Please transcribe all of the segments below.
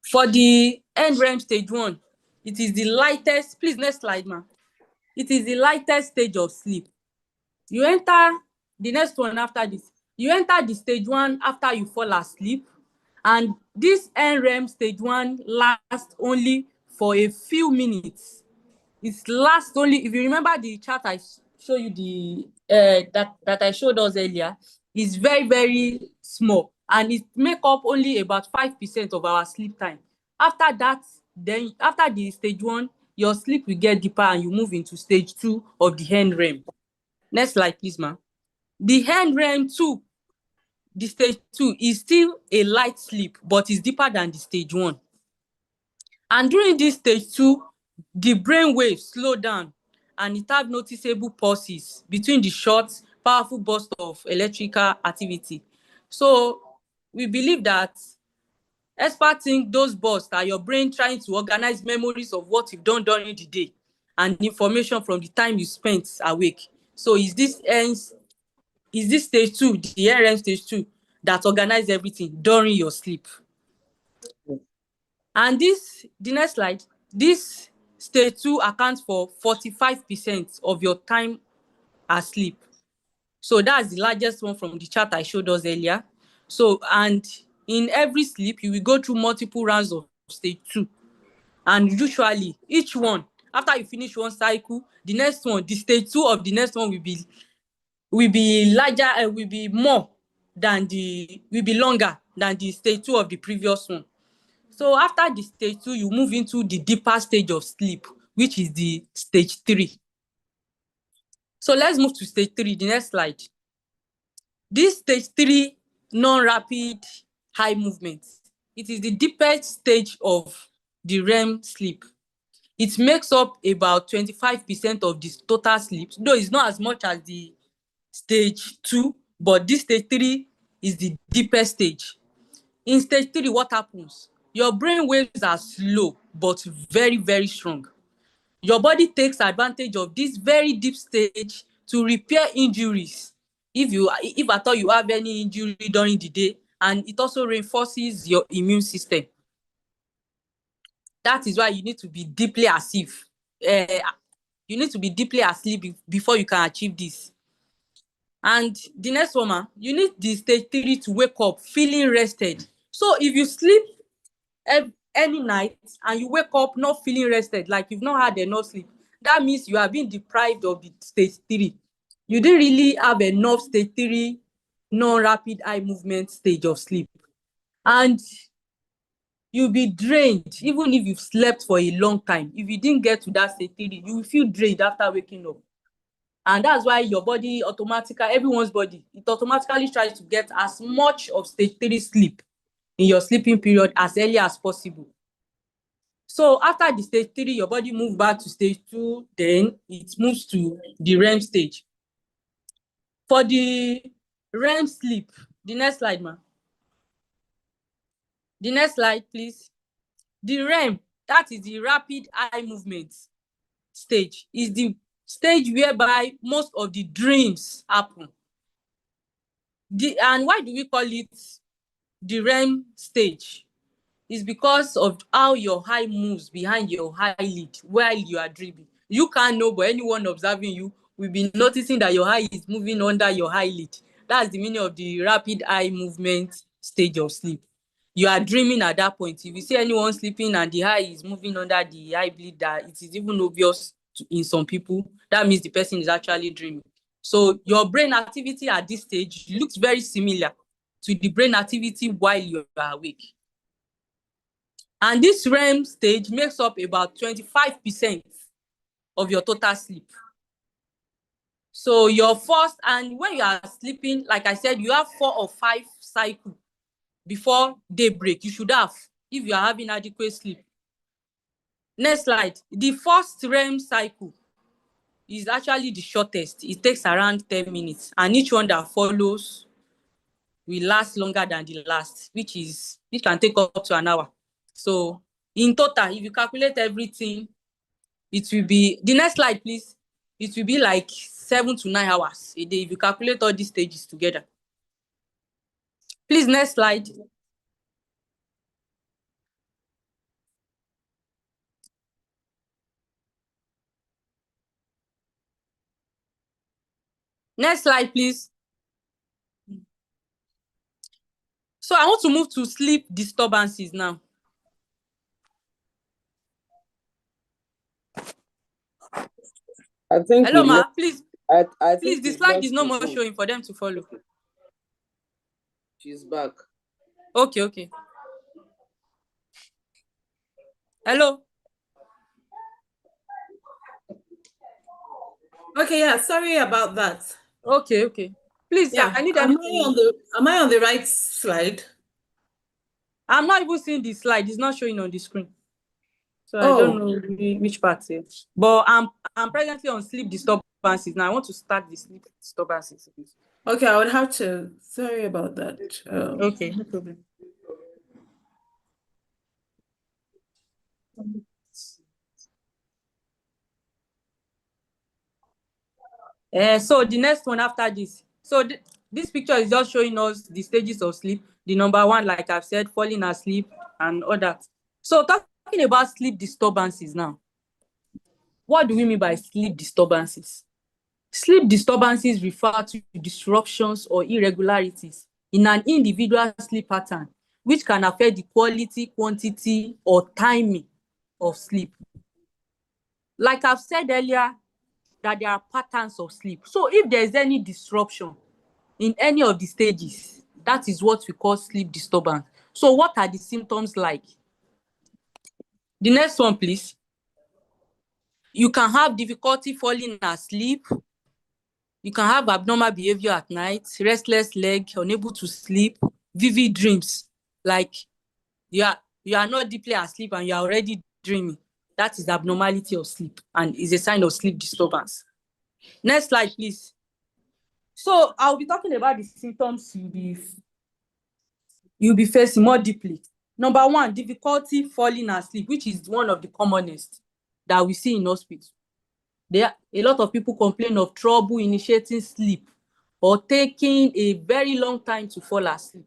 For the NREM stage 1, it is the lightest. Please, next slide, ma. It is the lightest stage of sleep. You enter the next one after this. You enter the stage 1 after you fall asleep, and this NREM stage 1 lasts only for a few minutes. It lasts only, if you remember the chart I show you, that I showed us earlier, is very, very small, and it make up only about 5% of our sleep time. After that, then after the stage 1, your sleep will get deeper and you move into stage 2 of the NREM. Next slide, please, ma'am. The NREM 2, the stage 2 is still a light sleep, but is deeper than the stage 1. And during this stage 2, the brain waves slow down and it have noticeable pauses between the short, powerful bursts of electrical activity. So we believe that experts think those bursts are your brain trying to organize memories of what you've done during the day and information from the time you spent awake. So is this stage 2, the NREM stage 2, that organize everything during your sleep? And the next slide, this stage 2 accounts for 45% of your time asleep. So that's the largest one from the chart I showed us earlier. So, and in every sleep, you will go through multiple rounds of stage 2. And usually, each one, after you finish one cycle, the next one, the stage 2 of the next one will be larger, will be longer than the stage 2 of the previous one. So after the stage 2, you move into the deeper stage of sleep, which is the stage 3. So let's move to stage 3, the next slide. This stage 3 non-rapid eye movement, it is the deepest stage of the REM sleep. It makes up about 25% of the total sleep, though it's not as much as the stage 2, but this stage 3 is the deepest stage. In stage 3, what happens? Your brain waves are slow, but very, very strong. Your body takes advantage of this very deep stage to repair injuries. If at all you have any injury during the day, and it also reinforces your immune system. That is why you need to be deeply asleep. You need to be deeply asleep before you can achieve this. And the next one, you need the stage 3 to wake up feeling rested. So if you sleep any night and you wake up not feeling rested, like you've not had enough sleep, that means you have been deprived of the stage 3. You didn't really have enough stage 3 non-rapid eye movement stage of sleep. And you'll be drained, even if you've slept for a long time. If you didn't get to that stage 3, you will feel drained after waking up. And that's why your body everyone's body, it automatically tries to get as much of stage 3 sleep in your sleeping period as early as possible. So after the stage 3, your body moves back to stage 2, then it moves to the REM stage. For the REM sleep, the next slide, ma. The next slide, please. The REM, that is the rapid eye movement stage, is the stage whereby most of the dreams happen. And why do we call it the REM stage? It's because of how your eye moves behind your eyelid while you are dreaming. You can't know, but anyone observing you will be noticing that your eye is moving under your eyelid. That's the meaning of the rapid eye movement stage of sleep. You are dreaming at that point. If you see anyone sleeping and the eye is moving under the eyelid, that it is even obvious in some people, that means the person is actually dreaming. So your brain activity at this stage looks very similar to the brain activity while you are awake. And this REM stage makes up about 25% of your total sleep. So your first, and when you are sleeping, like I said, you have 4 or 5 cycles before daybreak. You should have, if you are having adequate sleep. Next slide. The first REM cycle is actually the shortest. It takes around 10 minutes. And each one that follows will last longer than the last, which can take up to an hour. So in total, if you calculate everything, it will be, the next slide, please. It will be like 7 to 9 hours a day if you calculate all these stages together. Please, next slide. Next slide, please. So I want to move to sleep disturbances now. I think hello, ma. Please, I please, think the we've slide lost is no the more room. showing for them to follow. She's back. Okay. Hello. Okay, yeah, sorry about that. Okay. Please, Yeah, I need them am I on the right slide? I'm not even seeing the slide. It's not showing on the screen. So I don't know which part here. But I'm presently on sleep disturbances. Now I want to start the sleep disturbances. Okay, I would have to. Sorry about that. Okay, no problem. So the next one after this. So this picture is just showing us the stages of sleep. The number one, like I've said, falling asleep and all that. So talking about sleep disturbances now. What do we mean by sleep disturbances? Sleep disturbances refer to disruptions or irregularities in an individual sleep pattern, which can affect the quality, quantity, or timing of sleep. Like I've said earlier, that there are patterns of sleep. So if there is any disruption in any of the stages, that is what we call sleep disturbance. So what are the symptoms like? The next one, please. You can have difficulty falling asleep. You can have abnormal behavior at night, restless leg, unable to sleep, vivid dreams, like you are not deeply asleep and you are already dreaming. That is abnormality of sleep and is a sign of sleep disturbance. Next slide, please. So I'll be talking about the symptoms you'll be facing more deeply. Number one, difficulty falling asleep, which is one of the commonest that we see in hospital. A lot of people complain of trouble initiating sleep or taking a very long time to fall asleep.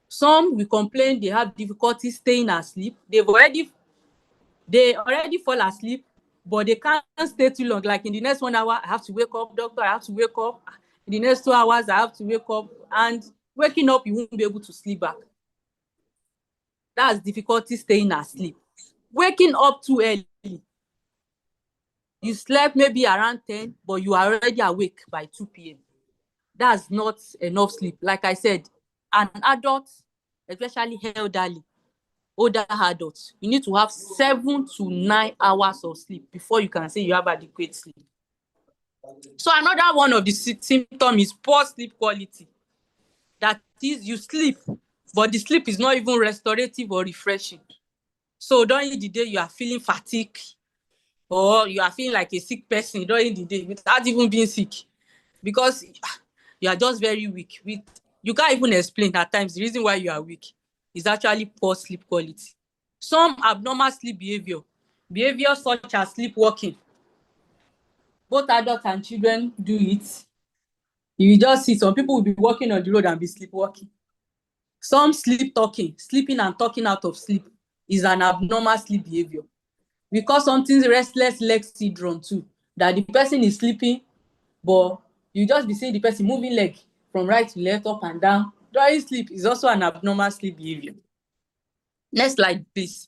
Some will complain they have difficulty staying asleep. They already fall asleep, but they can't stay too long. Like in the next 1 hour, I have to wake up, doctor, I have to wake up. In the next 2 hours, I have to wake up. And waking up, you won't be able to sleep back. That's difficulty staying asleep. Waking up too early. You slept maybe around 10, but you are already awake by 2 p.m. That's not enough sleep. Like I said, an adult, especially elderly, older adults, you need to have 7 to 9 hours of sleep before you can say you have adequate sleep. So another one of the symptoms is poor sleep quality. That is, you sleep, but the sleep is not even restorative or refreshing. So during the day, you are feeling fatigue, or you are feeling like a sick person during the day without even being sick, because you are just very weak. You can't even explain at times the reason why you are weak. Is actually poor sleep quality. Some abnormal sleep behavior such as sleepwalking. Both adults and children do it. You just see some people will be walking on the road and be sleepwalking. Some sleep talking, sleeping and talking out of sleep is an abnormal sleep behavior. We call something restless leg syndrome too, that the person is sleeping, but you just be seeing the person moving leg from right to left, up and down. During sleep is also an abnormal sleep behavior. Next slide, please.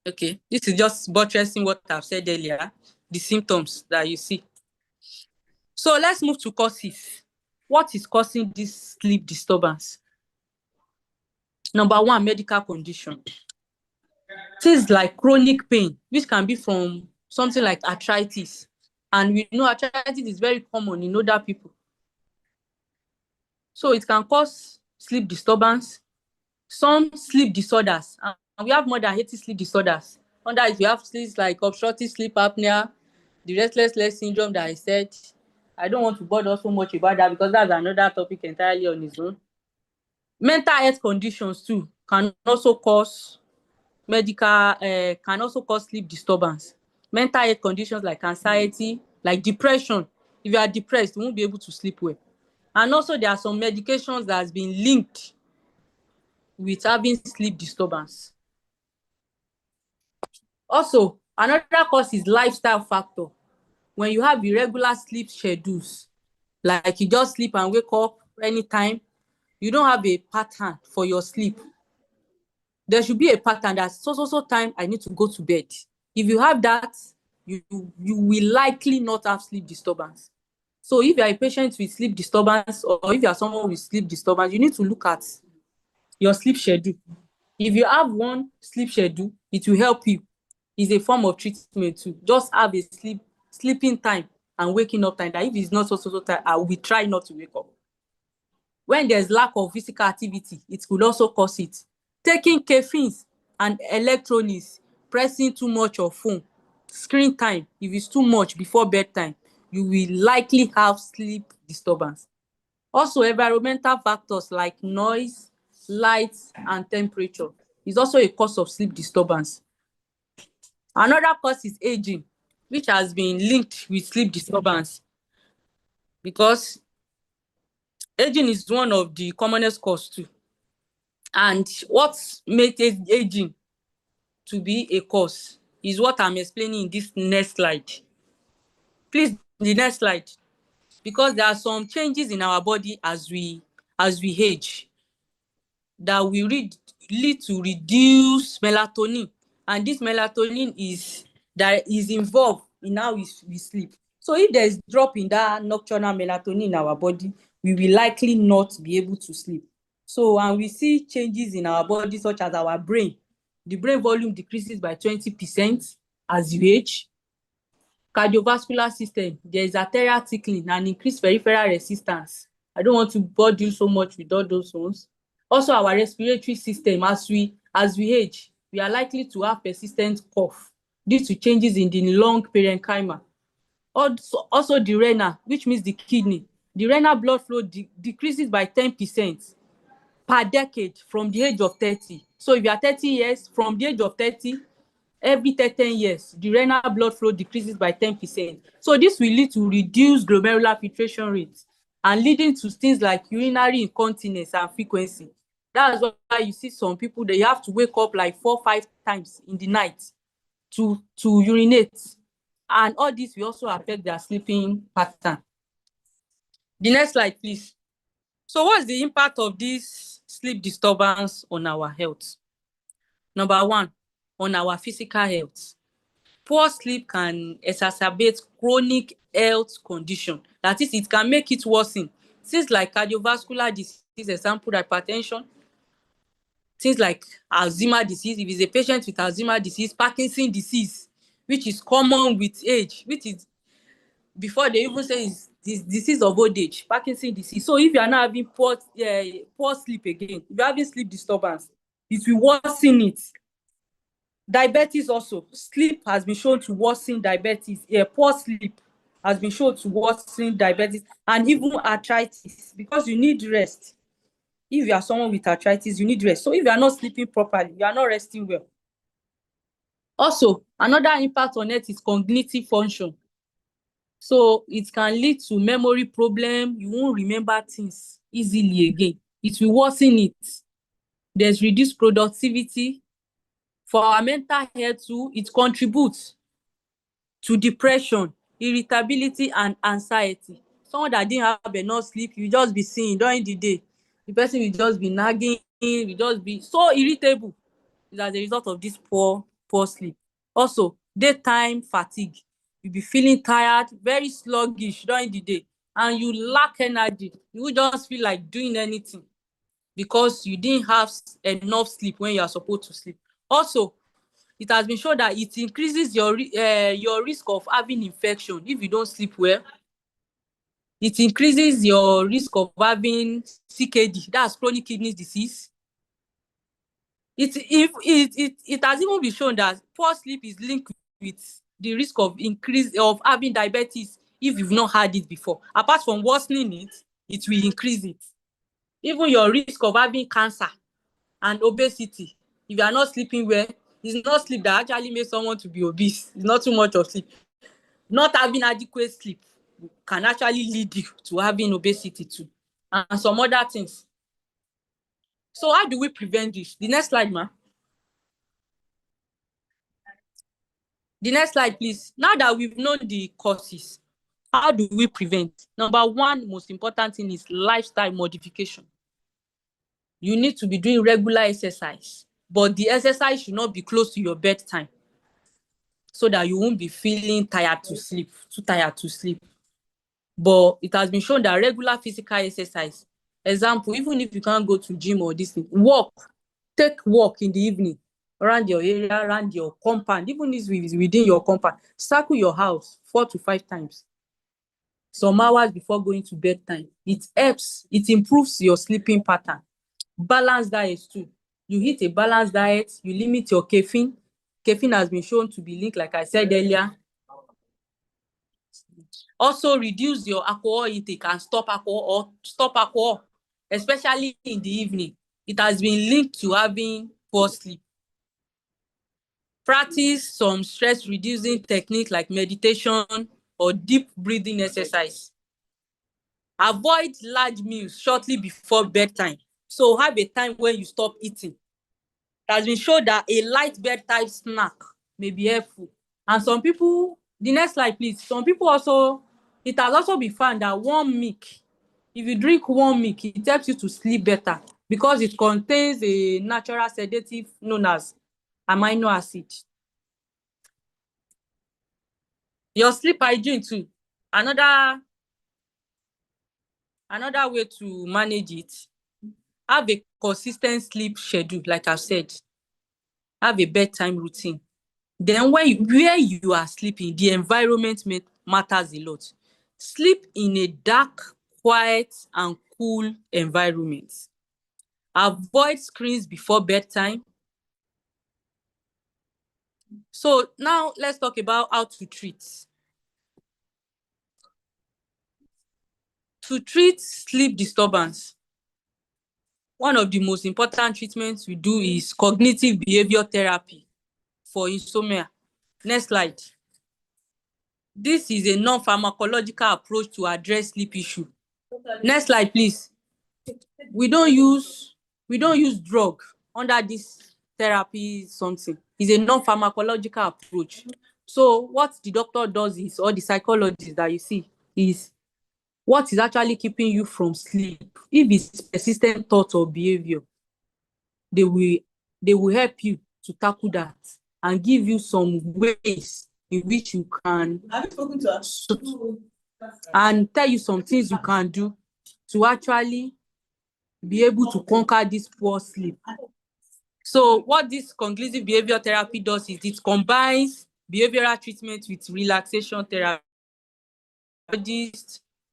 Okay, this is just buttressing what I've said earlier, the symptoms that you see. So let's move to causes. What is causing this sleep disturbance? Number one, medical condition. Things like chronic pain, which can be from something like arthritis. And we know arthritis is very common in older people. So it can cause sleep disturbance. Some sleep disorders, and we have more than 80 sleep disorders. Under it, we have things like obstructive sleep apnea, the restless leg syndrome that I said. I don't want to bother so much about that because that's another topic entirely on its own. Mental health conditions too can also cause sleep disturbance. Mental health conditions like anxiety, like depression. If you are depressed, you won't be able to sleep well. And also there are some medications that has been linked with having sleep disturbance. Also, another cause is lifestyle factor. when you have irregular sleep schedules, like you just sleep and wake up anytime, you don't have a pattern for your sleep. There should be a pattern that so time I need to go to bed. If you have that, you will likely not have sleep disturbance. So if you are a patient with sleep disturbance, or if you are someone with sleep disturbance, you need to look at your sleep schedule. If you have one sleep schedule, it will help you. It's a form of treatment too. Just have a sleeping time and waking up time. That if it's not so time, I will try not to wake up. When there's lack of physical activity, it could also cause it. Taking caffeines and electronics, pressing too much of phone, screen time, if it's too much before bedtime, you will likely have sleep disturbance. Also, environmental factors like noise, light, and temperature is also a cause of sleep disturbance. Another cause is aging, which has been linked with sleep disturbance, because aging is one of the commonest cause too. And what makes aging to be a cause is what I'm explaining in this next slide. Please, the next slide. Because there are some changes in our body as we age that will lead to reduced melatonin, and this melatonin is involved in how we sleep. So if there's drop in that nocturnal melatonin in our body, we will likely not be able to sleep. So, and we see changes in our body, such as our brain. The brain volume decreases by 20% as you age. Cardiovascular system, there is arterial thickening and increased peripheral resistance. I don't want to bore you so much with all those ones. Also, our respiratory system, as we age, we are likely to have persistent cough due to changes in the lung parenchyma. Also the renal, which means the kidney. The renal blood flow decreases by 10% per decade from the age of 30. So if you are 30 years, from the age of 30, every 10 years, the renal blood flow decreases by 10%. So this will lead to reduced glomerular filtration rates and leading to things like urinary incontinence and frequency. That's why you see some people, they have to wake up like 4-5 times in the night to urinate. And all this will also affect their sleeping pattern. The next slide, please. So what's the impact of this sleep disturbance on our health? Number one, on our physical health. Poor sleep can exacerbate chronic health condition. That is, it can make it worsen. Things like cardiovascular disease, example, hypertension, things like Alzheimer's disease, if it's a patient with Alzheimer's disease, Parkinson's disease, which is common with age, which is before they even say is this disease of old age, Parkinson's disease. So if you are not having poor sleep again, if you're having sleep disturbance, it will worsen it. Diabetes also, sleep has been shown to worsen diabetes. Poor sleep has been shown to worsen diabetes and even arthritis, because you need rest. If you are someone with arthritis, you need rest. So if you are not sleeping properly, you are not resting well. Also, another impact on it is cognitive function. So it can lead to memory problem. You won't remember things easily again. It will worsen it. There's reduced productivity. For our mental health too, it contributes to depression, irritability, and anxiety. Someone that didn't have enough sleep, you just be seeing during the day, the person will just be nagging, will just be so irritable. It's as a result of this poor sleep. Also, daytime fatigue. You'll be feeling tired, very sluggish during the day, and you lack energy. You will just feel like doing anything because you didn't have enough sleep when you are supposed to sleep. Also, it has been shown that it increases your risk of having infection if you don't sleep well. It increases your risk of having CKD, that's chronic kidney disease. It has even been shown that poor sleep is linked with the risk of increase of having diabetes if you've not had it before. Apart from worsening it, it will increase it. Even your risk of having cancer and obesity, if you are not sleeping well, it's not sleep that actually makes someone to be obese. It's not too much of sleep. Not having adequate sleep can actually lead you to having obesity too, and some other things. So how do we prevent this? The next slide, ma. The next slide, please. Now that we've known the causes, how do we prevent? Number one, most important thing is lifestyle modification. You need to be doing regular exercise, but the exercise should not be close to your bedtime so that you won't be feeling tired to sleep, too tired to sleep. But it has been shown that regular physical exercise, example, even if you can't go to gym or this thing, take walk in the evening around your area, around your compound, even if it's within your compound, circle your house 4 to 5 times, some hours before going to bedtime. It helps, it improves your sleeping pattern. Balanced diet too. You eat a balanced diet, you limit your caffeine. Caffeine has been shown to be linked, like I said earlier. Also reduce your alcohol intake and stop alcohol, especially in the evening. It has been linked to having poor sleep. Practice some stress reducing technique like meditation or deep breathing exercise. Avoid large meals shortly before bedtime. So have a time when you stop eating. It has been shown that a light bedtime snack may be helpful. And some people, the next slide, please. Some people also, it has also been found that warm milk, if you drink warm milk, it helps you to sleep better because it contains a natural sedative known as amino acid. Your sleep hygiene too. Another way to manage it, have a consistent sleep schedule, like I've said. Have a bedtime routine. Then where you are sleeping, the environment matters a lot. Sleep in a dark, quiet, and cool environment. Avoid screens before bedtime. So now let's talk about how to treat. To treat sleep disturbance, one of the most important treatments we do is cognitive behavior therapy for insomnia. Next slide. This is a non-pharmacological approach to address sleep issue. Next slide, please. We don't use drug under this therapy something. It's a non-pharmacological approach. So what the doctor does is, or the psychologist that you see, is what is actually keeping you from sleep. If it's persistent thought or behavior, they will help you to tackle that and give you some ways in which you can, and tell you some things you can do to actually be able to conquer this poor sleep. So what this cognitive behavior therapy does is it combines behavioral treatment with relaxation therapy.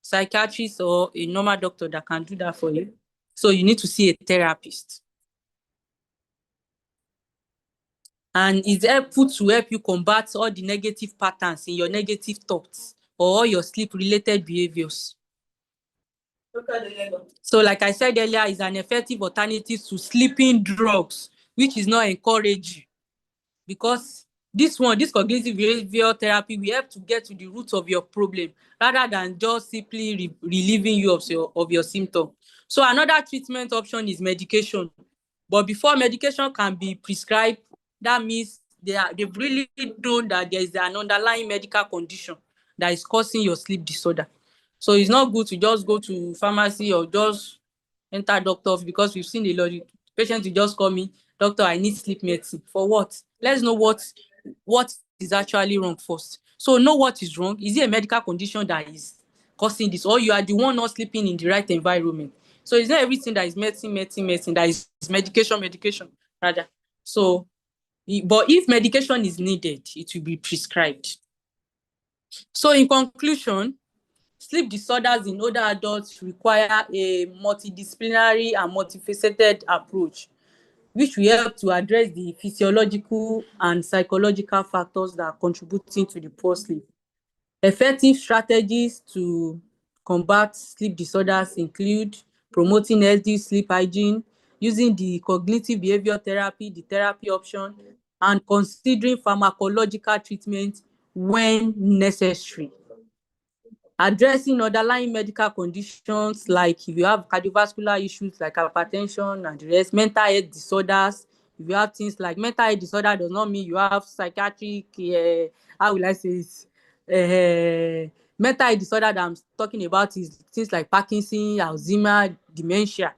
Psychiatrist, or a normal doctor that can do that for you. So you need to see a therapist. And it's helpful to help you combat all the negative patterns in your negative thoughts or all your sleep-related behaviors. So like I said earlier, it's an effective alternative to sleeping drugs, which is not encouraged, because this cognitive behavior therapy will help to get to the root of your problem rather than just simply relieving you of your symptom. So another treatment option is medication. But before medication can be prescribed, that means they've really known that there is an underlying medical condition that is causing your sleep disorder. So it's not good to just go to pharmacy or just enter doctor, because we've seen a lot of patients will just call me, doctor, I need sleep medicine. For what? Let's know what is actually wrong first. So know what is wrong. Is it a medical condition that is causing this, or you are the one not sleeping in the right environment? So it's not everything that is medicine, that is medication, rather. So, but if medication is needed, it will be prescribed. So in conclusion, sleep disorders in older adults require a multidisciplinary and multifaceted approach, which will help to address the physiological and psychological factors that are contributing to the poor sleep. Effective strategies to combat sleep disorders include promoting healthy sleep hygiene, using the cognitive behavior therapy, the therapy option, and considering pharmacological treatment when necessary. Addressing underlying medical conditions, like if you have cardiovascular issues like hypertension and the rest, mental health disorders, If you have things like mental health disorder, does not mean you have psychiatric, how will I say it? Mental health disorder that I'm talking about is things like Parkinson, Alzheimer, dementia.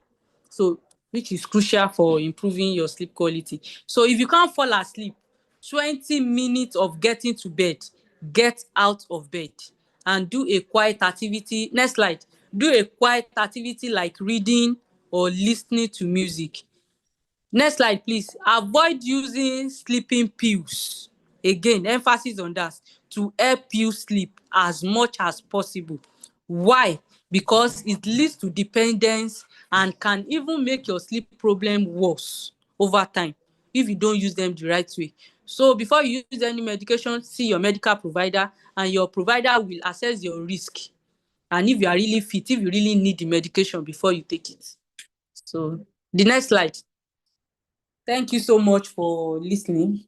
So, which is crucial for improving your sleep quality. So, if you can't fall asleep, 20 minutes of getting to bed, get out of bed and do a quiet activity. Next slide. Do a quiet activity like reading or listening to music. Next slide, please. Avoid using sleeping pills. Again, emphasis on that, to help you sleep as much as possible. Why? Because it leads to dependence and can even make your sleep problem worse over time if you don't use them the right way. So before you use any medication, see your medical provider, and your provider will assess your risk. And if you are really fit, if you really need the medication before you take it. So the next slide. Thank you so much for listening.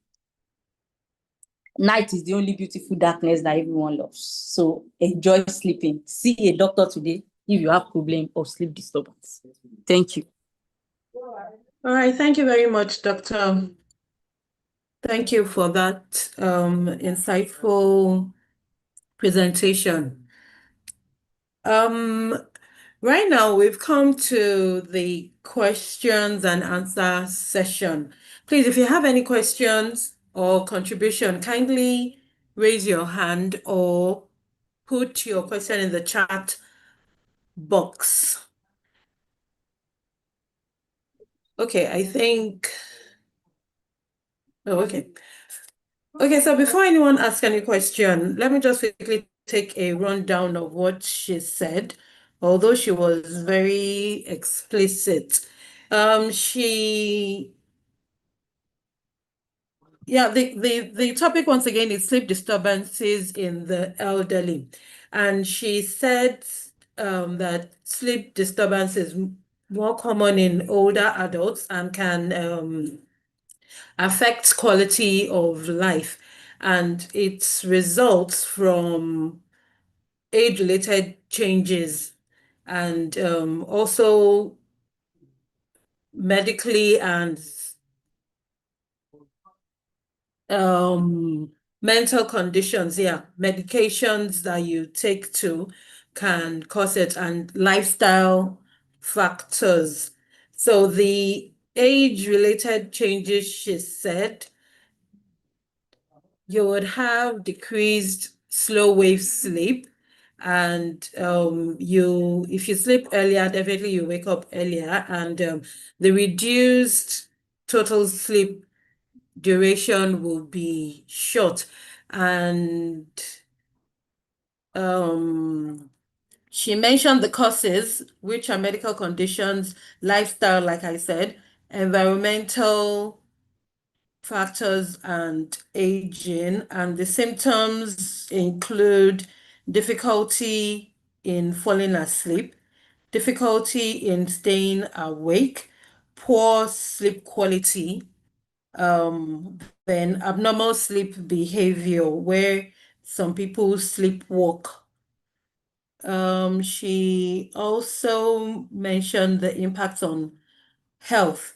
Night is the only beautiful darkness that everyone loves. So enjoy sleeping. See a doctor today if you have problem of sleep disturbance. Thank you. All right, thank you very much, Doctor. Thank you for that insightful presentation. Right now, we've come to the questions and answer session. Please, if you have any questions or contribution, kindly raise your hand or put your question in the chat box. Okay, I think. Oh, okay. Okay, so before anyone asks any question, let me just quickly take a rundown of what she said, although she was very explicit. The topic once again is sleep disturbances in the elderly. And she said that sleep disturbance is more common in older adults and can affect quality of life. And it results from age-related changes and also medically and mental conditions. Yeah, medications that you take too can cause it, and lifestyle factors. So the age-related changes, she said, you would have decreased slow wave sleep, and if you sleep earlier, definitely you wake up earlier, and the reduced total sleep duration will be short. And she mentioned the causes, which are medical conditions, lifestyle, like I said, environmental factors, and aging. And the symptoms include difficulty in falling asleep, difficulty in staying awake, poor sleep quality, then abnormal sleep behavior, where some people sleepwalk. She also mentioned the impact on health.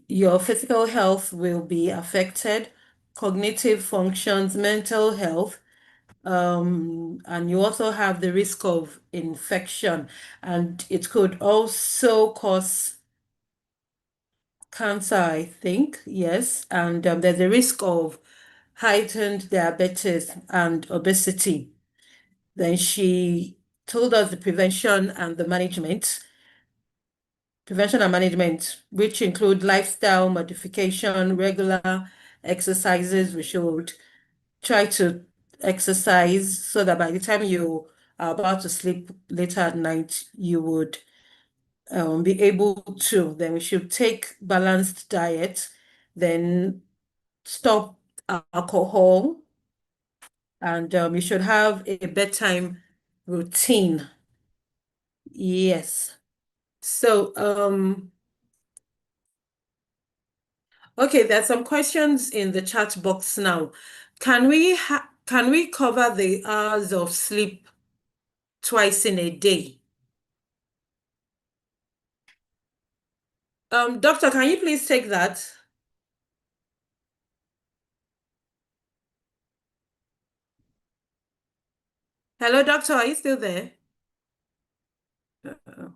Your physical health will be affected, cognitive functions, mental health, and you also have the risk of infection, and it could also cause cancer, I think, yes, and there's a risk of heightened diabetes and obesity. Then she told us the prevention and management, which include lifestyle modification, regular exercises. We should try to exercise so that by the time you are about to sleep later at night, you would be able to. Then we should take balanced diet, then stop alcohol, and you should have a bedtime routine. Yes. So, okay, there's some questions in the chat box now. Can we cover the hours of sleep twice in a day? Doctor, can you please take that? Hello, doctor, are you still there? Uh-oh.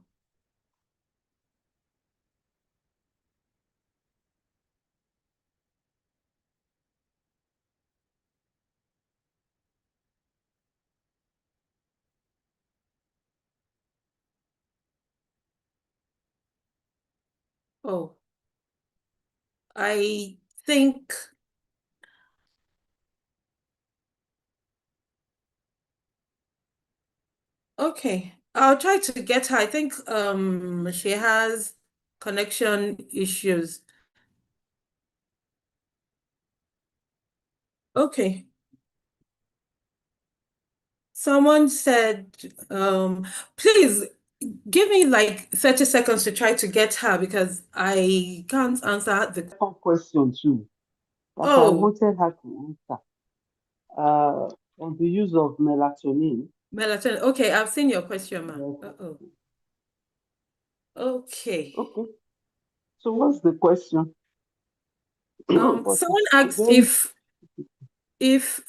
Oh, I think, okay, I'll try to get her. I think she has connection issues. Okay. Someone said, please give me like 30 seconds to try to get her because I can't answer the Second question too, that I Oh, wanted her to answer. On the use of melatonin. melatonin. Okay, I've seen your question, ma. Yes. Uh-oh. Okay. Okay. So what's the question? But Someone it's asked very if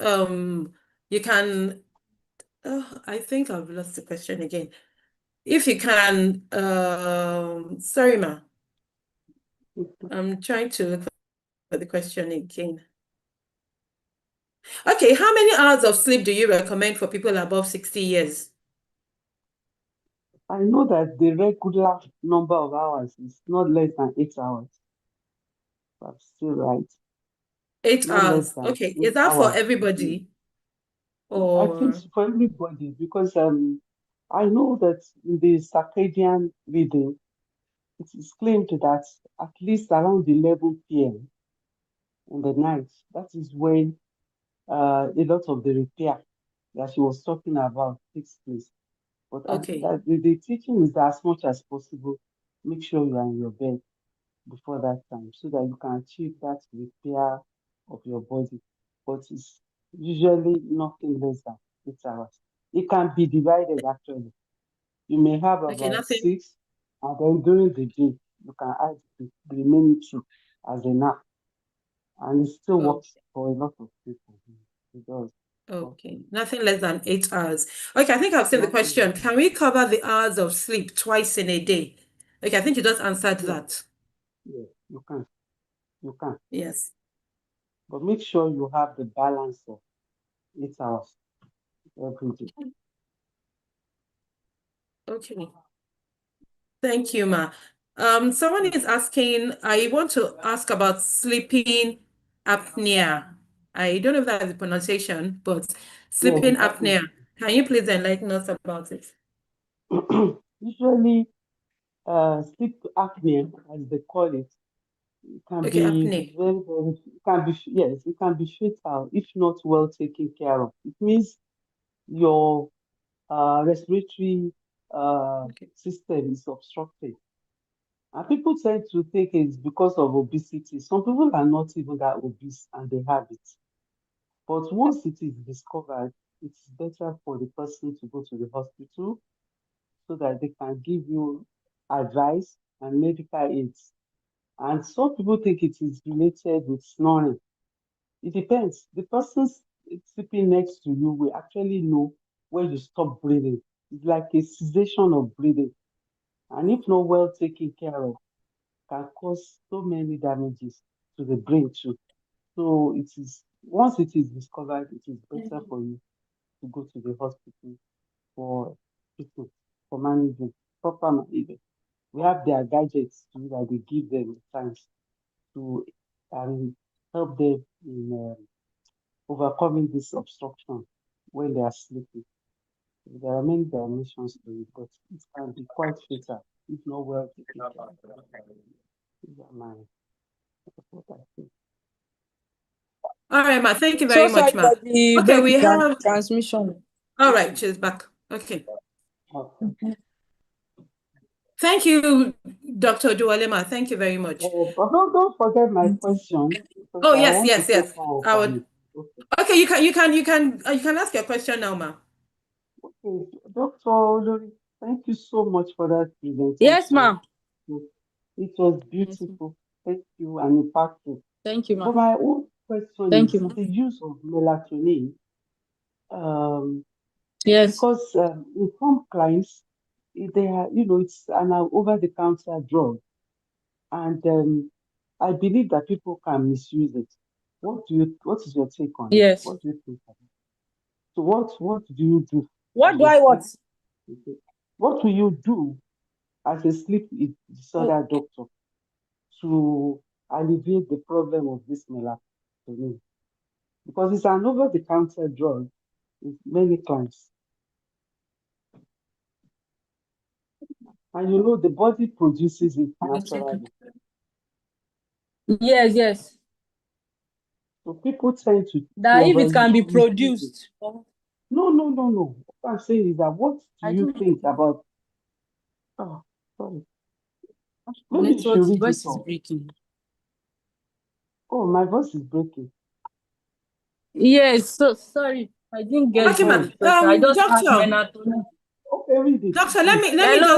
you can I think I've lost the question again. If you can sorry, ma. I'm trying to look for the question again. Okay, how many hours of sleep do you recommend for people above 60 years? I know that the regular number of hours is not less than 8 hours. I'm still right. 8 Not less hours. than Okay, is eight that for hours. everybody I think or it's for everybody because I know that in the circadian rhythm, it is claimed that at least around 11 p.m. in the night, that is when a lot of the repair that she was talking about takes place. But okay, the teaching is that as much as possible, make sure you are in your bed before that time so that you can achieve that repair of your body. But it's usually nothing less than 8 hours. It can be divided actually. You may have okay, about nothing. 6, and then during the day, you can add the remaining 2 as a nap. And it still Oh, works for a lot of people. It does. okay, nothing less than 8 hours. Okay, I think I've seen the Nothing less question. than Can we cover the hours of sleep twice in a day? Okay, I think you just answered yeah, that. yeah, you can. You can. Yes. But make sure you have the balance of 8 hours every day. Okay. Thank you, Ma. Someone is asking, I want to ask about sleeping apnea. I don't know if that is the pronunciation, but Yes, sleeping it happens. apnea. Can you please enlighten us about it? Usually, sleep apnea, as they call it, it can Okay, be apnea. very, very, it can be, yes, it can be fatal if not well taken care of. It means your respiratory Okay. system is obstructed. And people tend to think it's because of obesity. Some people are not even that obese and they have it. But once it is discovered, it's better for the person to go to the hospital so that they can give you advice and medical aids. And some people think it is related with snoring. It depends. The person sleeping next to you will actually know when you stop breathing. It's like a cessation of breathing. And if not well taken care of, can cause so many damages to the brain too. So it is once it is discovered, it is better for you to go to the hospital for treatment, for management, proper management. We have their gadgets too that they give them times to help them in overcoming this obstruction when they are sleeping. There are many dimensions to it, but it can be quite fatal if not well taken care of. These are that's what I think. All right, Ma. Thank you So very sorry much, Ma. for the Okay, we break in have, transmission. all right, she's back. Okay. Okay. Thank you, Dr. Dualema. Thank you very much. But don't forget my question because Oh, I yes, want to yes, take yes. more I from would. it. Okay. Okay, you can ask your question now, Ma. Okay. Dr. Olori, thank you so much for that Yes, presentation. ma'am. It was Yes, ma'am. beautiful. Thank you and impactful. Thank you, But ma'am. my own question Thank you, is ma'am. the use of melatonin. Um, Yes. Because in some clients, they are, it's an over-the-counter drug, and I believe that people can misuse it. What is your take on it? Yes. What do you think about it? So what do you do What as do a I sleep? want? What will you do as a sleep Oh, disorder doctor to alleviate the problem of this melatonin? Because it's an over-the-counter drug with many clients. And the body produces it naturally. yes, yes. So people tend to That if it can be misuse it. produced. Oh, No, no, no, no. What I'm saying is that what do I you don't think about? Oh, sorry. Maybe you network should read it voice is up. breaking. Oh, my voice is breaking. Yes, so sorry. I didn't get Okay, the Sorry. ma'am. question. I just asked Doctor, melatonin. Okay, read it, doctor, let please. me let me Hello?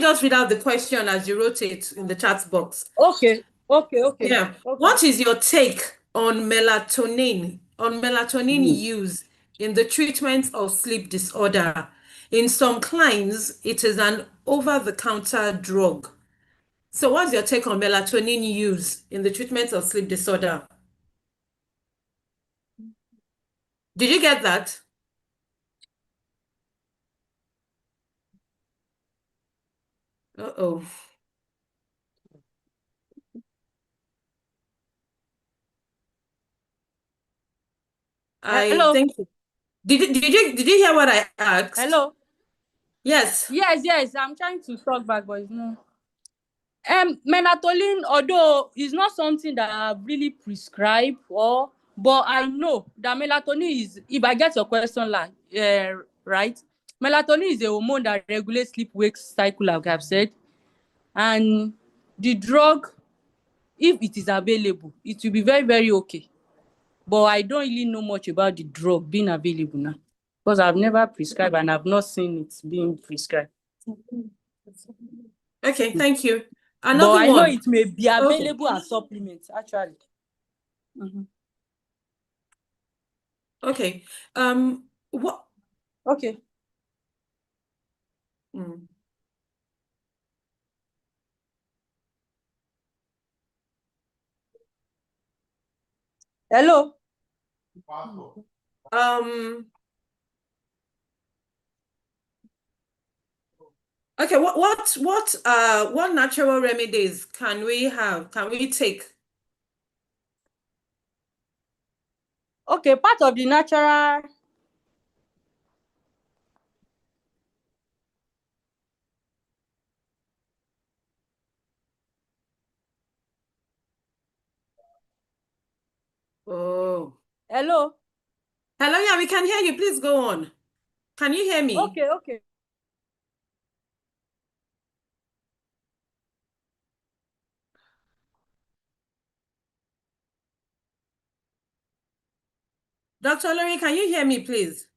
just read out the question as you wrote it in the chat box. Okay, okay, okay, Yeah. okay. What is your take on melatonin Mm. use in the treatment of sleep disorder? In some clients, it is an over-the-counter drug. So what's your take on melatonin use in the treatment of sleep disorder? Did you get that? Uh-oh. I Hello? think did you hear what I asked? Hello? Yes. Yes, yes. I'm trying to talk back, but it's no. Melatonin, although is not something that I've really prescribed but I know that melatonin is, if I get your question right, melatonin is a hormone that regulates sleep-wake cycle, like I've said, and the drug, if it is available, it will be very, very okay. But I don't really know much about the drug being available now because I've never prescribed and I've not seen it being prescribed. Okay, thank you. But Another I know one. it may be Okay. available as supplements, actually. Okay. What? Okay. mm, Hello? Um, okay, what natural remedies can we take? Okay, part of the natural. Oh. Hello? Hello, yeah, we can hear you. Please go on. Can you hear me? Okay, okay. Dr. Lori, can you hear me, please?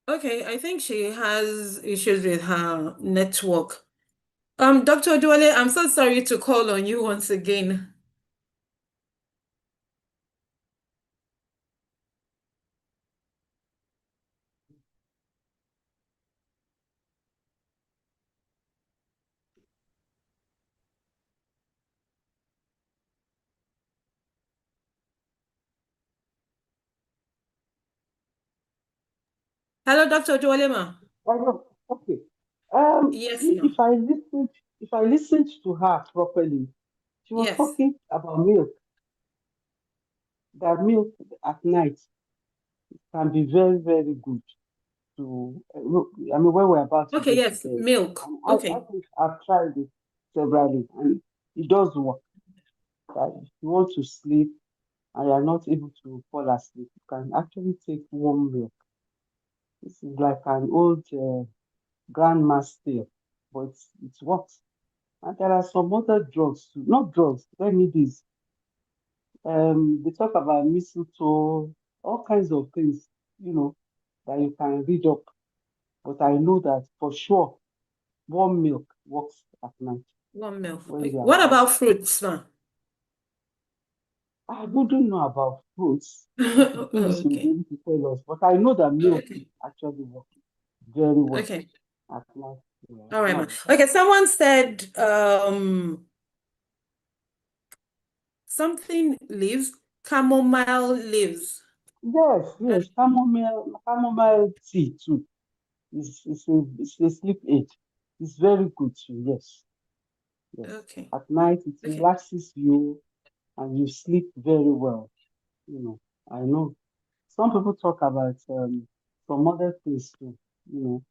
Okay, I think she has issues with her network. Dr. Duale, I'm so sorry to call on you once again. Hello, Dr. Dualema. Oh, no. Okay. Yes, If ma'am. I listened to her properly, she was Yes. talking about milk. That milk at night can be very, very good to. I mean, when we're about to Okay, go to yes, bed, milk. and I Okay. think I've tried it severally, and it does work. That if you want to sleep and you're not able to fall asleep, you can actually take warm milk. This is like an old grandma's tale, but it works. And there are some other drugs too, not drugs, remedies. They talk about mistletoe, all kinds of things, that you can read up. But I know that for sure, warm milk works at night. 1 milk. when they are What about walking. fruits, ma? I wouldn't know about fruits. Maybe she will be Okay. able to tell us. But I know that milk Okay. actually works very well Okay. at night. Yeah, All at right, ma. night. Okay, someone said something leaves, chamomile leaves. Yes, Uh, yes. Chamomile tea too. It's a sleep aid. It's very good too. Yes, yes. Okay. At night it Okay. relaxes you and you sleep very well. You know, I know. Some people talk about some other things too. You know,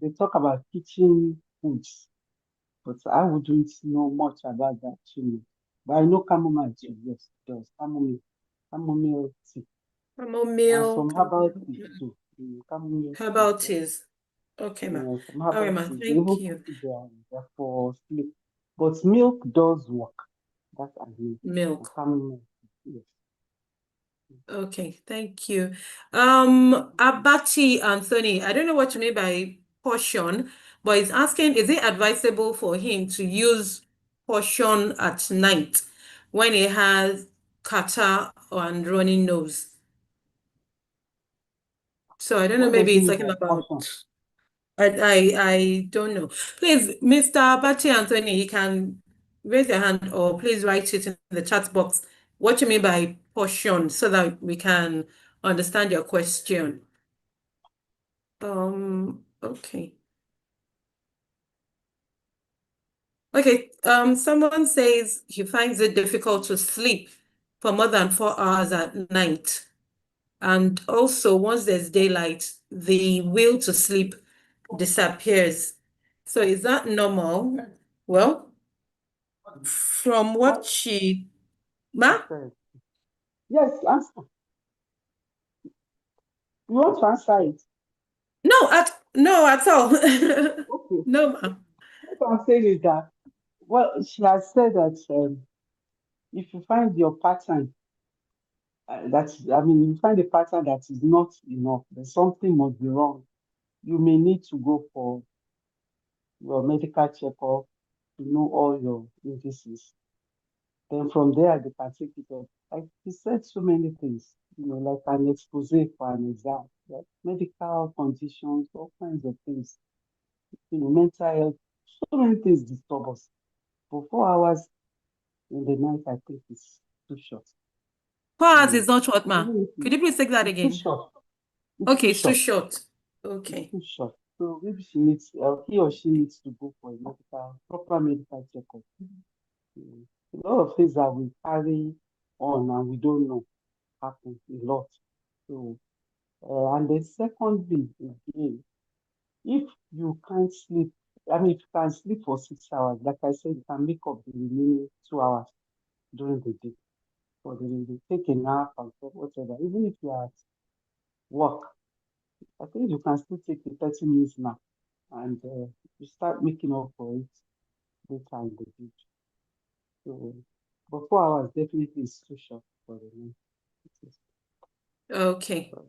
they talk about kitchen foods, but I wouldn't know much about that too. But I know chamomile too. Yes, it does. Chamomile tea, and Chamomile, some herbal tea too. Chamomile tea. herbal Yes. teas. Okay, ma. Some All right, herbal ma. teas. They Thank even you. put it there, there for sleep. But milk does work. That I know. And Milk. chamomile. Yes. Okay, thank you. Abati Anthony, I don't know what you mean by portion, but he's asking, is it advisable for him to use portion at night when he has catarrh and running nose? So I don't know, What does maybe it it's mean talking by about, portion? I don't know. Please, Mr. Abati Anthony, you can raise your hand or please write it in the chat box. What you mean by portion so that we can understand your question. Okay. Okay, someone says he finds it difficult to sleep for more than 4 hours at night. And also, once there's daylight, the will to sleep disappears. So is that normal? Well, from what What she ma? said. Yes, answer. You want to answer it? No, at all. Okay. No, ma. What I'm saying is that, well, she has said that if you find your pattern, I mean, you find a pattern that is not enough, then something must be wrong. You may need to go for your medical checkup to know all your indices. Then from there, they can take it up. Like he said so many things, like an expose for an exam, like medical conditions, all kinds of things, mental health, so many things disturb us. For 4 hours in the night, I think it's too short. 4 hours You is not short, ma. Even if Could you please take that it's too again? short, it's too Okay, it's too short, short. it's Okay. too short. So maybe he or she needs to go for a proper medical checkup. Mm. A lot of things that we carry on and we don't know happen a lot. So, and then secondly, again, if you can't sleep, I mean, if you can sleep for 6 hours, like I said, you can make up the remaining 2 hours during the day. For the day, take a nap and whatever. Even if you are at work, I think you can still take a 30 minutes nap and you start making up for it later in the day. So, but 4 hours definitely is too short for the night. It is. Okay. But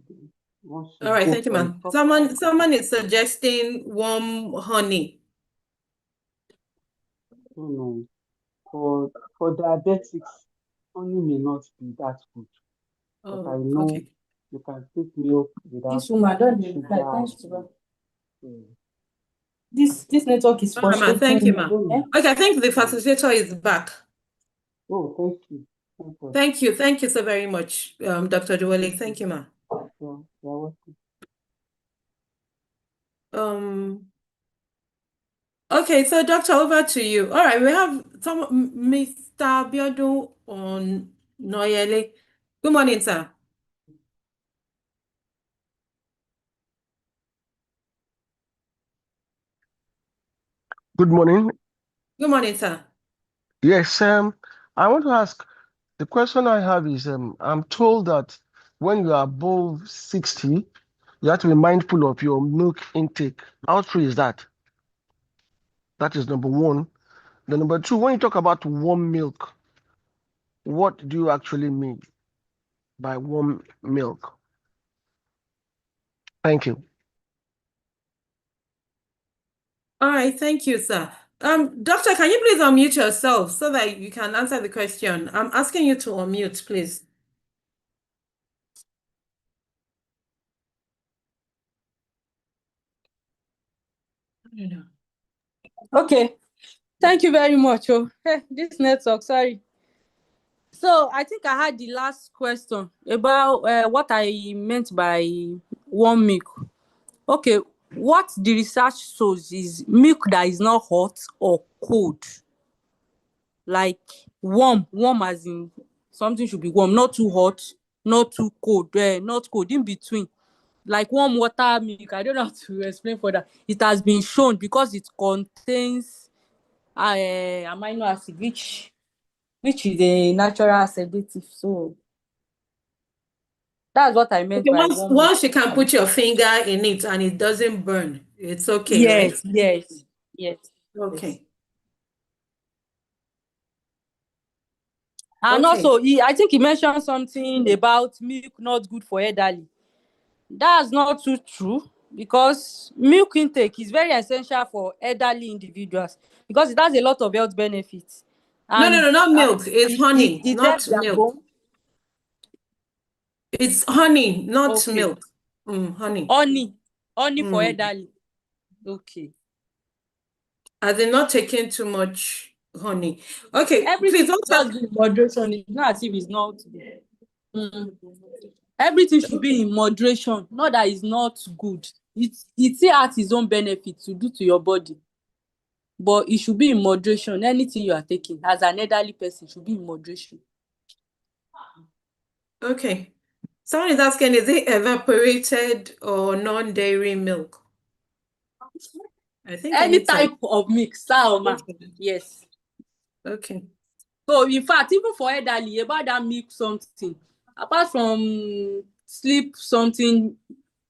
once All you right, go thank you, for a ma'am. proper Someone is suggesting warm honey. you know, for diabetics, honey may not be that good. But I Oh, know okay. you can take milk without This woman don't dey reply. sugar Thanks or to her. milk. So, This network is All right, ma'am. Thank you, frustrating I me. ma'am. don't Eh? know. Okay, I think the Mm. facilitator is back. Oh, thank you. Thank you. Thank you. Thank you so very much, Dr. Duwale. Thank you. Thank you, ma'am. You're welcome. Okay, so doctor, over to you. All right, we have Mr. Biodun on Noyele. Good morning, sir. Good morning. Good morning, sir. Yes, I want to ask, the question I have is, I'm told that when you are above 60, you have to be mindful of your milk intake. How true is that? That is number one. Then number two, when you talk about warm milk, what do you actually mean by warm milk? Thank you. All right, thank you, sir. Doctor, can you please unmute yourself so that you can answer the question? I'm asking you to unmute, please. Okay. Thank you very much. Oh, hey, this network, sorry. So I think I had the last question about what I meant by warm milk. Okay, what the research shows is milk that is not hot or cold. Like warm as in something should be warm, not too hot, not too cold, not cold, in between. Like warm water milk, I don't know how to explain for that. It has been shown because it contains amino acid, which is a natural sedative. So that's what I meant Okay, by once, warm milk. once you can put your finger in it and it doesn't burn, it's okay, right? Yes. Okay. And Okay. also, I think he mentioned something about milk not good for elderly. That's not too true because milk intake is very essential for elderly individuals because it has a lot of health benefits. And No, not milk. It's honey, it not helps their milk. bone. It's honey, not Okay. milk. Honey. Honey for Mm. elderly. Okay. As in not taking too much honey. Okay, Everything please should also. just be in moderation. It's not as if it's not. Mm. Everything should be in moderation, not that it's not good. It still has its own benefit to do to your body, but it should be in moderation. Anything you are taking as an elderly person should be in moderation. Okay. Someone is asking, is it evaporated or non-dairy milk? I think Any anytime. type of mix, salma. Yes. Okay. So in fact, even for elderly, about that milk something, apart from sleep something,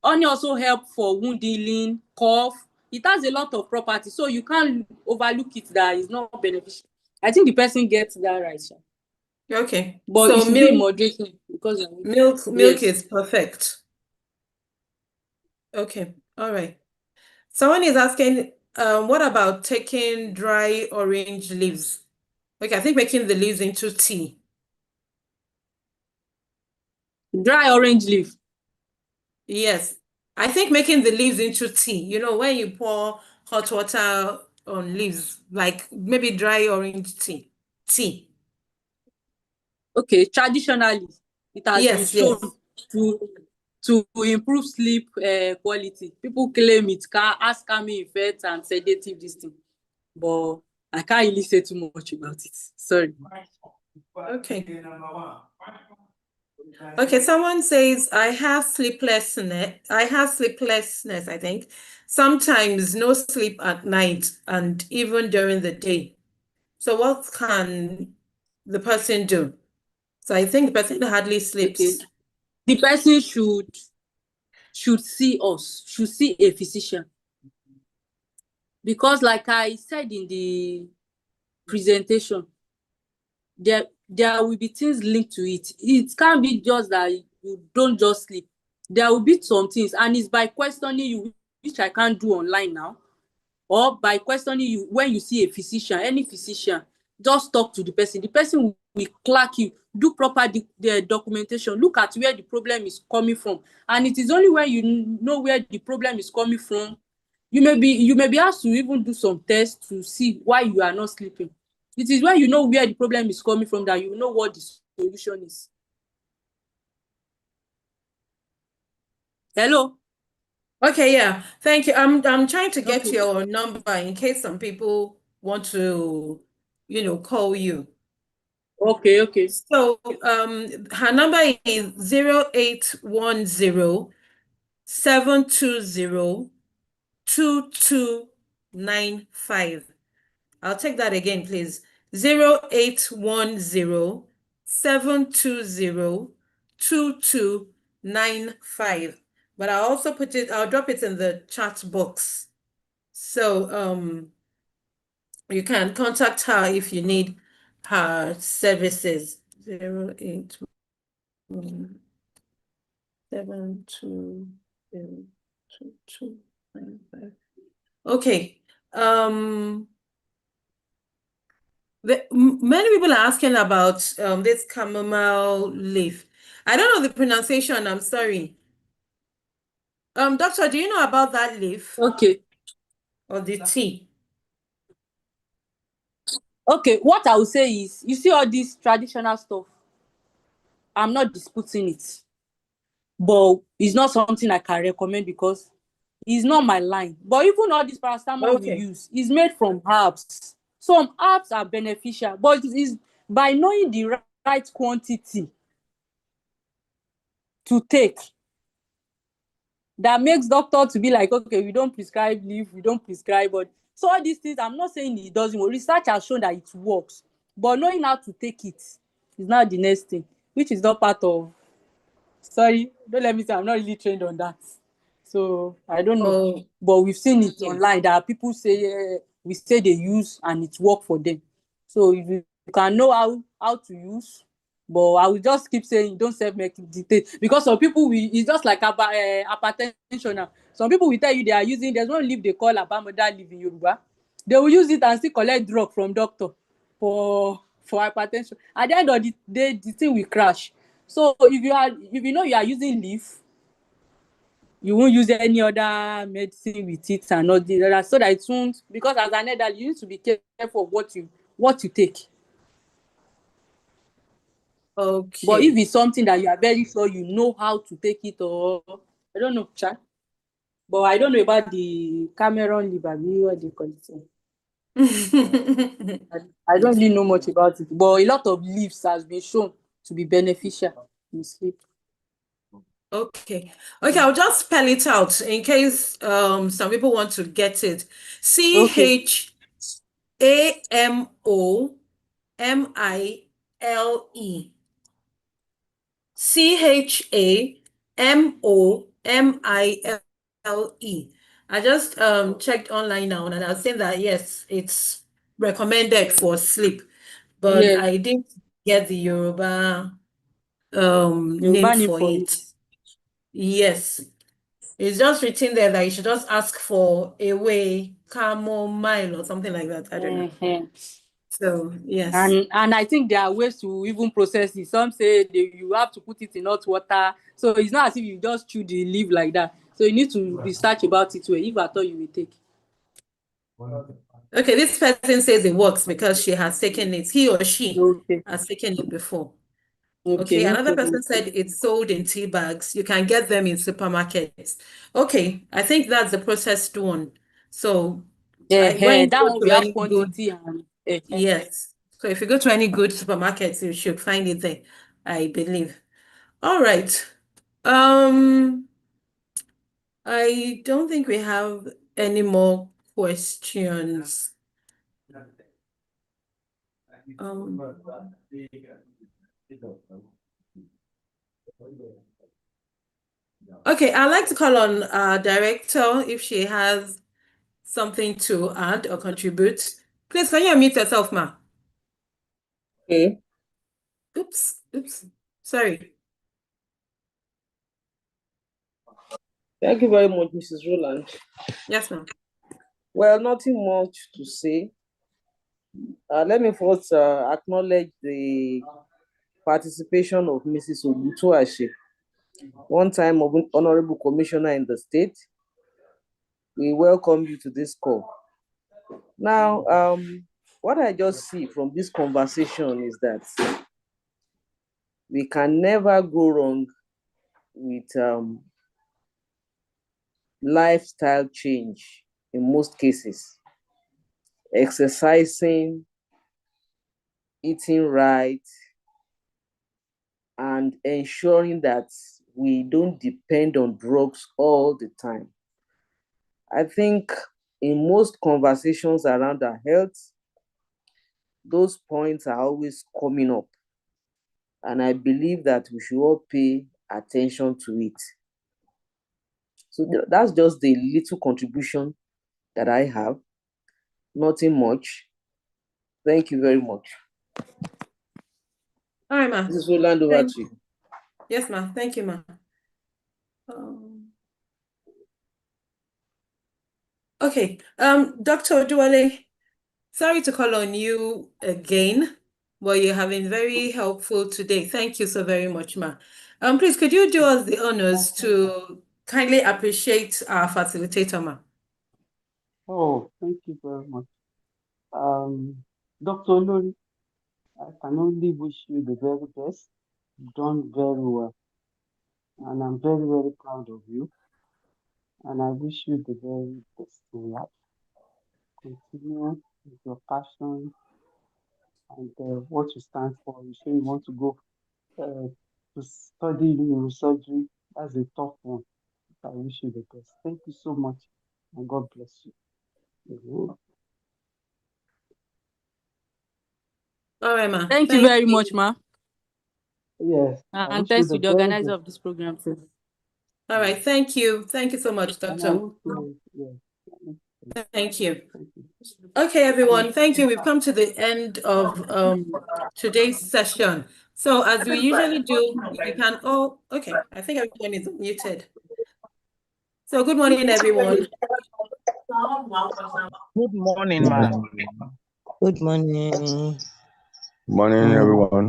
honey also help for wound healing, cough. It has a lot of properties, so you can't overlook it that it's not beneficial. I think the person gets that right, sha. Okay. But it So should be in milk moderation because milk yes. is perfect. Okay. All right. Someone is asking, what about taking dry orange leaves? Okay, I think making the leaves into tea. Dry orange leaf. Yes. I think making the leaves into tea, when you pour hot water on leaves, like maybe dry orange tea. Tea. Okay, traditionally, it has been Yes, shown yes. to to improve sleep quality. People claim it has calming effect and sedative this thing, but I can't really say too much about it. Sorry. Okay. Okay, someone says, I have sleeplessness, I think. Sometimes no sleep at night and even during the day. So what can the person do? So I think the person hardly Okay, sleeps. the person should see us, should see a physician, because like I said in the presentation, there will be things linked to it. It can't be just that you don't just sleep. There will be some things, and it's by questioning you, which I can't do online now, or by questioning you when you see a physician, any physician, just talk to the person. The person will clerk you, do proper the documentation, look at where the problem is coming from, and it is only when you know where the problem is coming from, you may be asked to even do some tests to see why you are not sleeping. It is when you know where the problem is coming from that you know what the solution is. Hello. Okay, yeah. Thank you. I'm trying to get Okay. your number in case some people want to, call you. Okay. So her number is 0810 720 2295. I'll take that again, please. 0810 720 2295. But I'll drop it in the chat box. So you can contact her if you need her services. 0817202295. Okay. Many people are asking about this chamomile leaf. I don't know the pronunciation, I'm sorry. Doctor, do you know about that leaf Okay. or the tea? Okay, what I would say is, you see all this traditional stuff, I'm not disputing it, but it's not something I can recommend because it's not my line. But even all this paracetamol we Okay. use is made from herbs. Some herbs are beneficial, but it is by knowing the right quantity to take that makes doctor to be like, okay, we don't prescribe leaf, we don't prescribe, but so all these things, I'm not saying it doesn't work. Research has shown that it works, but knowing how to take it is not the next thing, which is not part of. Sorry, don't let me say I'm not really trained on that. So I don't know. Oh, But we've seen it okay. online that people say we say they use and it work for them. So if you can know how to use, but I will just keep saying don't self-meditate because some people it's just like hypertension now. Some people will tell you they are using, there's one leaf they call abamoda leaf in Yoruba. They will use it and still collect drug from doctor for hypertension. At the end of the day, the thing will crash. So if you know you are using leaf, you won't use any other medicine with it and all the other, so that it won't, because as an elder you need to be careful of what you take. But if Okay. it's something that you are very sure you know how to take it, or I don't know, but I don't know about the Cameron leaf, what do you call it? I don't really know much about it, but a lot of leaves has been shown to be beneficial in sleep. Okay. Okay, I'll just spell it out in case some people want to get it. Okay. Chamomile. Chamomile. I just checked online now and I was saying that yes, it's recommended for sleep, but Yes, I didn't get the Yoruba you name ban it for for it. it. Yes. It's just written there that you should just ask for a way chamomile or something like that. I don't know. Mhm. So yes. And I think there are ways to even process it. Some say you have to put it in hot water, so it's not as if you just chew the leaf like that. So you need to research about it well if at all you will take. Okay, this person says it works because she has taken it. He or she Okay. has taken it before. Okay, Okay, no another problem. person said it's sold in tea bags. You can get them in supermarkets. Okay, I think that's the processed one. So when you That go one we to have any good, quantity and yes. So if you go to any good supermarkets, you should find it there, I believe. All right. Um, I don't think we have any more questions. Um, okay, I'd like to call on our director if she has something to add or contribute. Please, can you unmute yourself, ma? Okay. Oops. Sorry. Thank you very much, Mrs. Roland. Yes, ma'am. Well, nothing much to say. Let me first acknowledge the participation of Mrs. Ogutuashe, one time of Honorable Commissioner in the state. We welcome you to this call. Now, what I just see from this conversation is that we can never go wrong with lifestyle change in most cases. Exercising, eating right, and ensuring that we don't depend on drugs all the time. I think in most conversations around our health, those points are always coming up. And I believe that we should all pay attention to it. So that's just the little contribution that I have. Nothing much. Thank you very much. All right, ma. This is Roland, over to you. Yes, ma. Thank you, ma. Okay. Dr. Oduwale, Sorry to call on you again, but you have been very helpful today. Thank you so very much, ma. Please, could you do us the honors to kindly appreciate our facilitator, ma? Oh, thank you very much. Dr. Olori, I can only wish you the very best. You've done very well. And I'm very, very proud of you. And I wish you the very best in life. Continue with your passion and what you stand for. You say you want to go to study neurosurgery. That's a tough one. I wish you the best. Thank you so much. And God bless you. Mhm. All right, ma. Thank you very much, ma. Yes, I And wish you thanks the to the very organizer best. of this program too. All right, thank you. Thank you so much, And I doctor. want to, yes, Thank you. thank you. Okay, everyone. Thank you. We've come to the end of today's session. So as we usually do, you can all, okay, I think everyone is muted. So good morning, everyone. Good morning, ma'am. Good morning. Morning, everyone.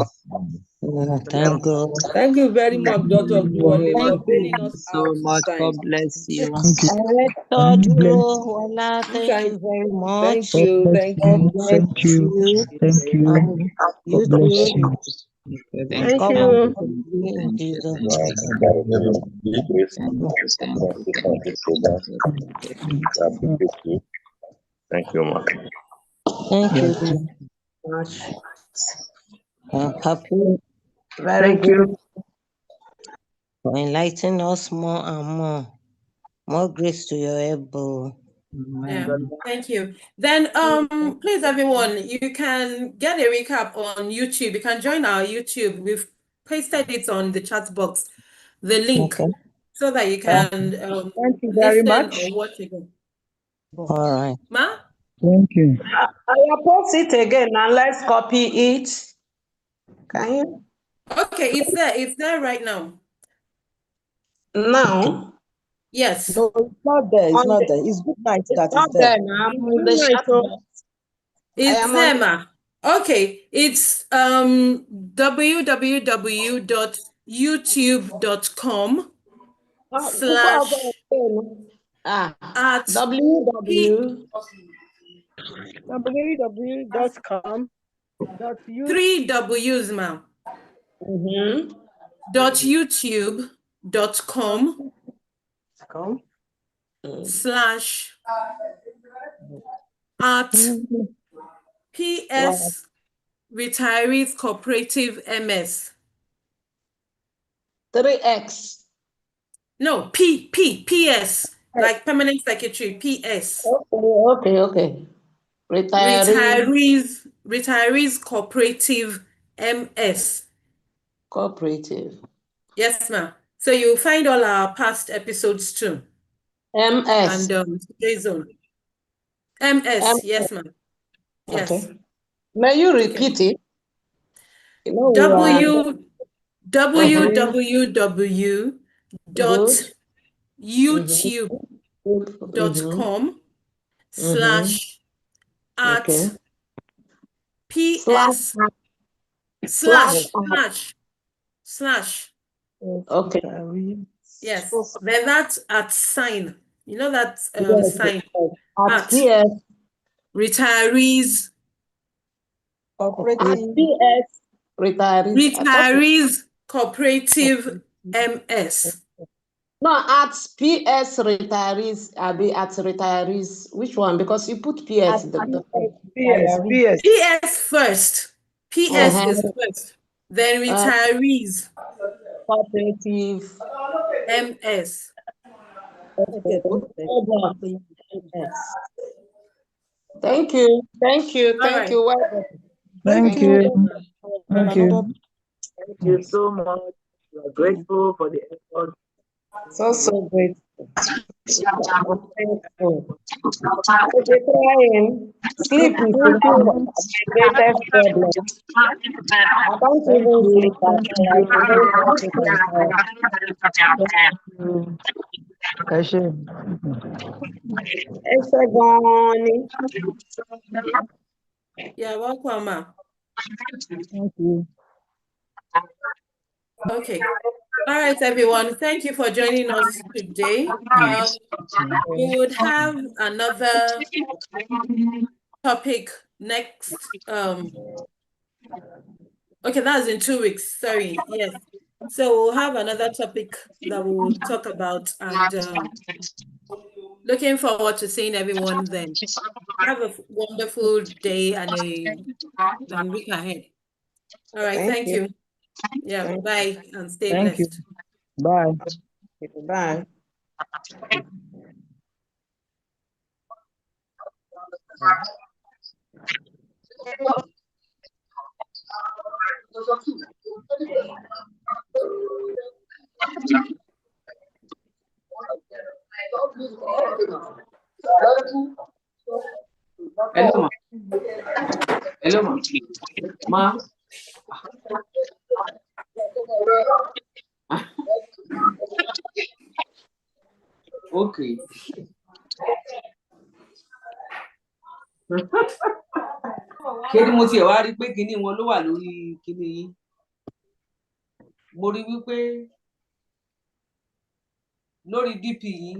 Thank God. Thank you very much, Dr. Oduwole, for Thank bailing you us so out much. this God time. bless you. Thank you. Director Bless. Wala, This thank time, you very thank much. God you, bless thank God you. you. bless Thank you. you. Thank you. And God you bless too. you. And Thank come you. on in Jesus' Thank you, ma. Thank Yeah. you too much. Happy, very Thank good you. for enlightening us more and more. More grace to your elbow. Yeah, thank you. Then please everyone, you can get a recap on YouTube. You can join our YouTube. We've pasted it on the chat box, the link, Okay. so that you can Thank you very listen much. or watch again. All right. Ma? Thank you. I will post it again and let's copy it. Can you? Okay, it's there. It's there right now. Now? Yes. No, it's not there. It's On not the, there. It's good night it's that is not there. there now. I'm on the Good night, chat oh. box. I It's am on there, ma. Okay, it's www.youtube.com before I slash go again, at www. www.com. three W's, ma. Mm-hmm. .youtube.com Come. slash at PS Retirees Cooperative MS. 3x. No, PS, like Permanent Secretary, PS. Okay. Retirees Cooperative MS. Cooperative. Yes, ma'am. So you'll find all our past episodes too. MS. And today's on. MS, yes, ma'am. Yes. Okay. May you repeat it? You know, we are www.youtube.com slash okay. at PS Slash. slash. Okay. Yes. Then that's at sign. You know that Yes, sign at at PS. retirees PS. Retirees Cooperative MS. No, at PS retirees. I'll be at retirees. Which one? Because you put PS. PS. PS first. PS is first. Then retirees Cooperative. MS. Okay. Yes. Thank you. All right. Well done. Thank you. Thank you. Thank you so much. We are grateful for the effort. So grateful. Thankful. Okay, crying. Sleep is the greatest problem. I don't even sleep at Thank night. you. I don't sleep at night. Ẹ ṣé. Ẹ ṣé gan-an ni. Yeah, welcome, ma. Thank you. Okay. All right, everyone. Thank you for joining us today. We would have another topic next. Okay, that's in 2 weeks. Sorry. Yes. So we'll have another topic that we'll talk about, and looking forward to seeing everyone then. Have a wonderful day and a week ahead. All right. Thank you. Yeah. Bye and stay Thank you. blessed. Bye. Bye. Hello, ma. Hello, ma. Ma. Okay. Ṣé ni mo tiẹ̀ wá rí pé kinní wọn ló wà lórí kinní yín? Mo rí wípé lórí DP yín.